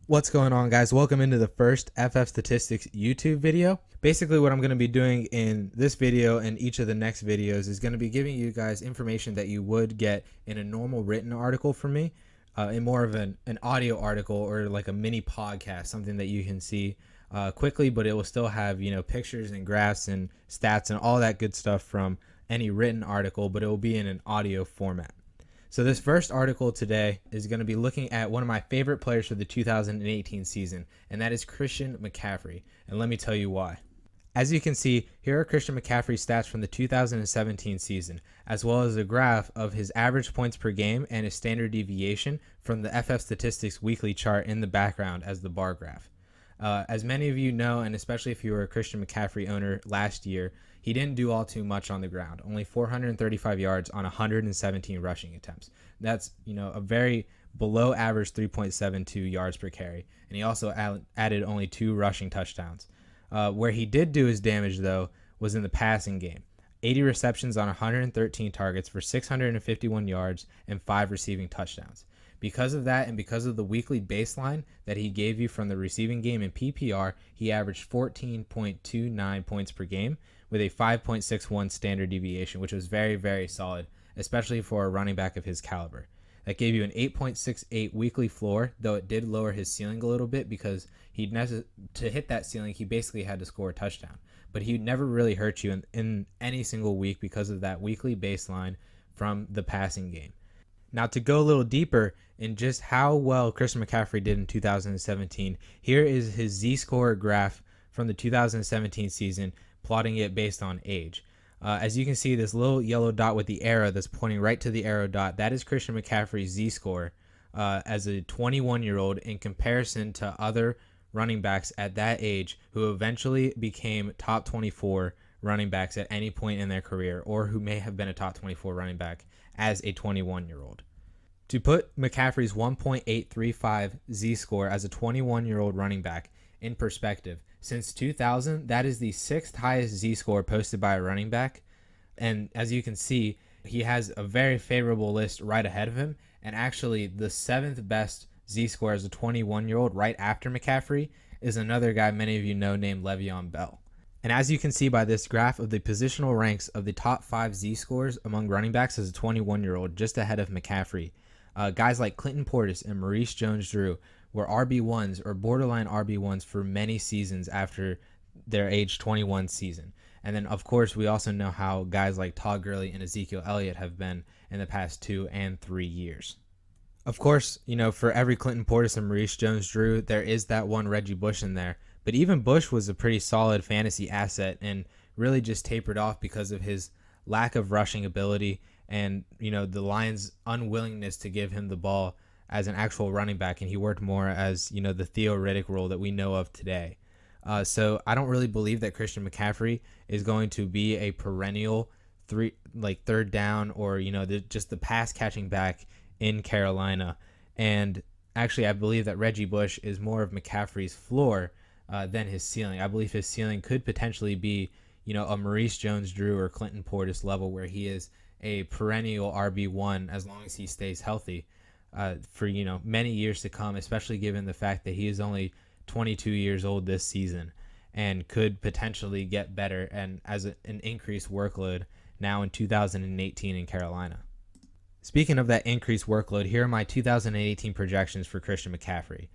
What's going on, guys? Welcome into the first FFStatistics YouTube video. Basically, what I'm going to be doing in this video and each of the next videos is going to be giving you guys information that you would get in a normal written article from me, in more of an audio article or like a mini podcast, something that you can see quickly, but it will still have, pictures and graphs and stats and all that good stuff from any written article, but it will be in an audio format. So this first article today is going to be looking at one of my favorite players for the 2018 season, and that is Christian McCaffrey. And let me tell you why. As you can see, here are Christian McCaffrey's stats from the 2017 season, as well as a graph of his average points per game and his standard deviation from the FFStatistics weekly chart in the background as the bar graph. As many of you know, and especially if you were a Christian McCaffrey owner last year, he didn't do all too much on the ground. Only 435 yards on 117 rushing attempts. That's, a very below average 3.72 yards per carry. And he also added only 2 rushing touchdowns. Where he did do his damage, though, was in the passing game. 80 receptions on 113 targets for 651 yards and 5 receiving touchdowns. Because of that, and because of the weekly baseline that he gave you from the receiving game in PPR, he averaged 14.29 points per game with a 5.61 standard deviation, which was very, very solid, especially for a running back of his caliber. That gave you an 8.68 weekly floor, though it did lower his ceiling a little bit because to hit that ceiling, he basically had to score a touchdown. But he never really hurt you in any single week because of that weekly baseline from the passing game. Now, to go a little deeper in just how well Christian McCaffrey did in 2017, here is his Z-score graph from the 2017 season, plotting it based on age. As you can see, this little yellow dot with the arrow that's pointing right to the arrow dot, that is Christian McCaffrey's Z-score as a 21-year-old in comparison to other running backs at that age who eventually became top 24 running backs at any point in their career, or who may have been a top 24 running back as a 21-year-old. To put McCaffrey's 1.835 Z-score as a 21-year-old running back in perspective, since 2000, that is the 6th highest Z-score posted by a running back. And as you can see, he has a very favorable list right ahead of him. And actually, the 7th best Z-score as a 21-year-old right after McCaffrey is another guy many of you know named Le'Veon Bell. And as you can see by this graph of the positional ranks of the top 5 Z-scores among running backs as a 21-year-old, just ahead of McCaffrey, guys like Clinton Portis and Maurice Jones-Drew were RB1s or borderline RB1s for many seasons after their age 21 season. And then, of course, we also know how guys like Todd Gurley and Ezekiel Elliott have been in the past 2 and 3 years. Of course, for every Clinton Portis and Maurice Jones-Drew, there is that one Reggie Bush in there. But even Bush was a pretty solid fantasy asset and really just tapered off because of his lack of rushing ability and, the Lions' unwillingness to give him the ball as an actual running back, and he worked more as, the Theo Riddick role that we know of today. So I don't really believe that Christian McCaffrey is going to be a perennial third down or, just the pass catching back in Carolina. And actually, I believe that Reggie Bush is more of McCaffrey's floor than his ceiling. I believe his ceiling could potentially be, a Maurice Jones-Drew or Clinton Portis level where he is a perennial RB1 as long as he stays healthy for, many years to come, especially given the fact that he is only 22 years old this season and could potentially get better and as an increased workload now in 2018 in Carolina. Speaking of that increased workload, here are my 2018 projections for Christian McCaffrey.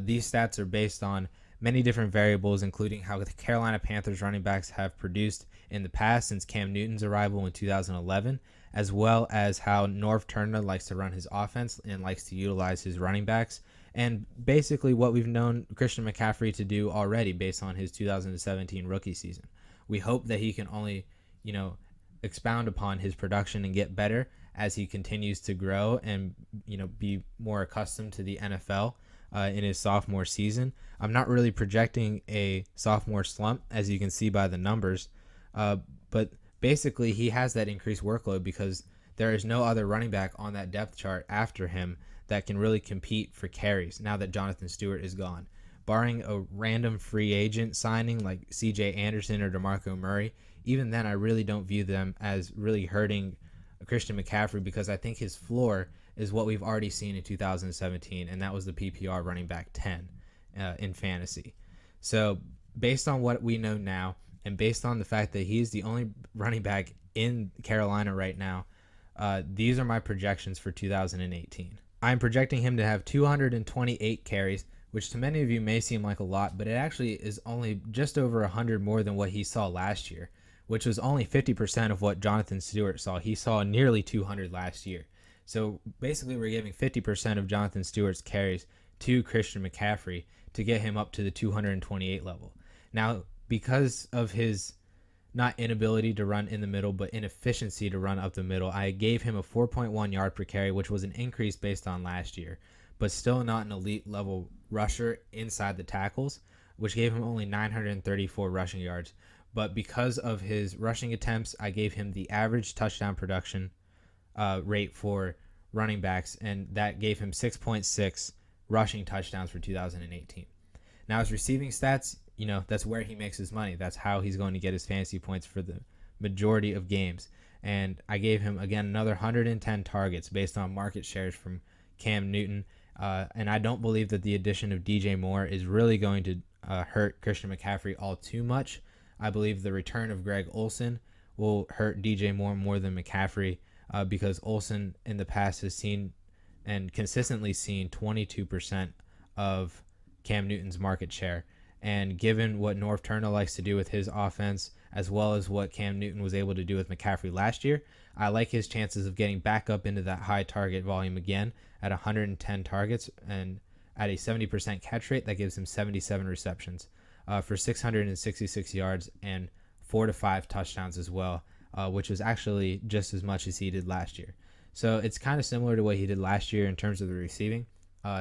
These stats are based on many different variables, including how the Carolina Panthers running backs have produced in the past since Cam Newton's arrival in 2011, as well as how Norv Turner likes to run his offense and likes to utilize his running backs, and basically what we've known Christian McCaffrey to do already based on his 2017 rookie season. We hope that he can only, expound upon his production and get better as he continues to grow and, be more accustomed to the NFL in his sophomore season. I'm not really projecting a sophomore slump, as you can see by the numbers, but basically he has that increased workload because there is no other running back on that depth chart after him that can really compete for carries now that Jonathan Stewart is gone. Barring a random free agent signing like C.J. Anderson or DeMarco Murray, even then I really don't view them as really hurting Christian McCaffrey because I think his floor is what we've already seen in 2017, and that was the PPR running back 10 in fantasy. So based on what we know now, and based on the fact that he's the only running back in Carolina right now, these are my projections for 2018. I'm projecting him to have 228 carries, which to many of you may seem like a lot, but it actually is only just over 100 more than what he saw last year, which was only 50% of what Jonathan Stewart saw. He saw nearly 200 last year. So basically we're giving 50% of Jonathan Stewart's carries to Christian McCaffrey to get him up to the 228 level. Now, because of his not inability to run in the middle, but inefficiency to run up the middle, I gave him a 4.1 yard per carry, which was an increase based on last year, but still not an elite level rusher inside the tackles, which gave him only 934 rushing yards. But because of his rushing attempts, I gave him the average touchdown production rate for running backs, and that gave him 6.6 rushing touchdowns for 2018. Now, his receiving stats, that's where he makes his money. That's how he's going to get his fantasy points for the majority of games. And I gave him, again, another 110 targets based on market shares from Cam Newton. And I don't believe that the addition of DJ Moore is really going to hurt Christian McCaffrey all too much. I believe the return of Greg Olsen will hurt DJ Moore more than McCaffrey because Olsen in the past has seen and consistently seen 22% of Cam Newton's market share. And given what Norv Turner likes to do with his offense, as well as what Cam Newton was able to do with McCaffrey last year, I like his chances of getting back up into that high target volume again at 110 targets and at a 70% catch rate. That gives him 77 receptions for 666 yards and 4 to 5 touchdowns as well, which was actually just as much as he did last year. So it's kind of similar to what he did last year in terms of the receiving.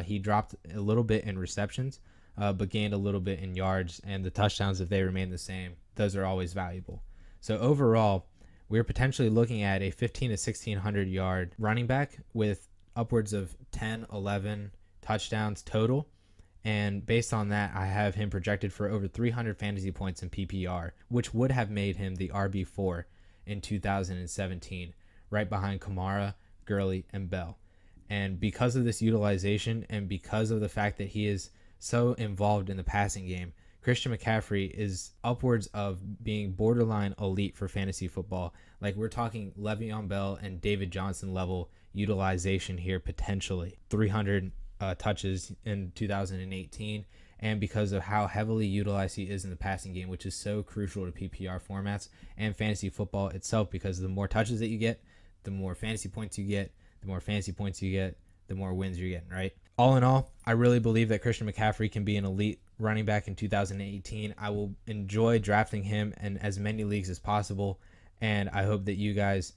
He dropped a little bit in receptions, but gained a little bit in yards, and the touchdowns, if they remain the same, those are always valuable. So overall, we're potentially looking at a 15 to 1600 yard running back with upwards of 10, 11 touchdowns total. And based on that, I have him projected for over 300 fantasy points in PPR, which would have made him the RB4 in 2017, right behind Kamara, Gurley, and Bell. And because of this utilization and because of the fact that he is so involved in the passing game, Christian McCaffrey is upwards of being borderline elite for fantasy football. Like, we're talking Le'Veon Bell and David Johnson level utilization here, potentially 300 touches in 2018. And because of how heavily utilized he is in the passing game, which is so crucial to PPR formats and fantasy football itself, because the more touches that you get, the more fantasy points you get, the more fantasy points you get, the more wins you're getting, right? All in all, I really believe that Christian McCaffrey can be an elite running back in 2018. I will enjoy drafting him in as many leagues as possible, and I hope that you guys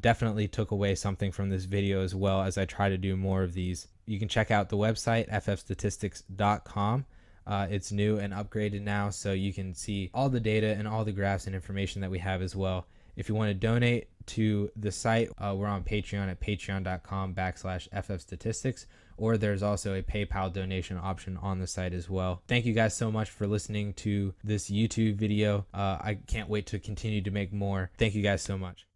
definitely took away something from this video as well as I try to do more of these. You can check out the website, FFStatistics.com. It's new and upgraded now, so you can see all the data and all the graphs and information that we have as well. If you want to donate to the site, we're on Patreon at patreon.com/FFstatistics, or there's also a PayPal donation option on the site as well. Thank you guys so much for listening to this YouTube video. I can't wait to continue to make more. Thank you guys so much.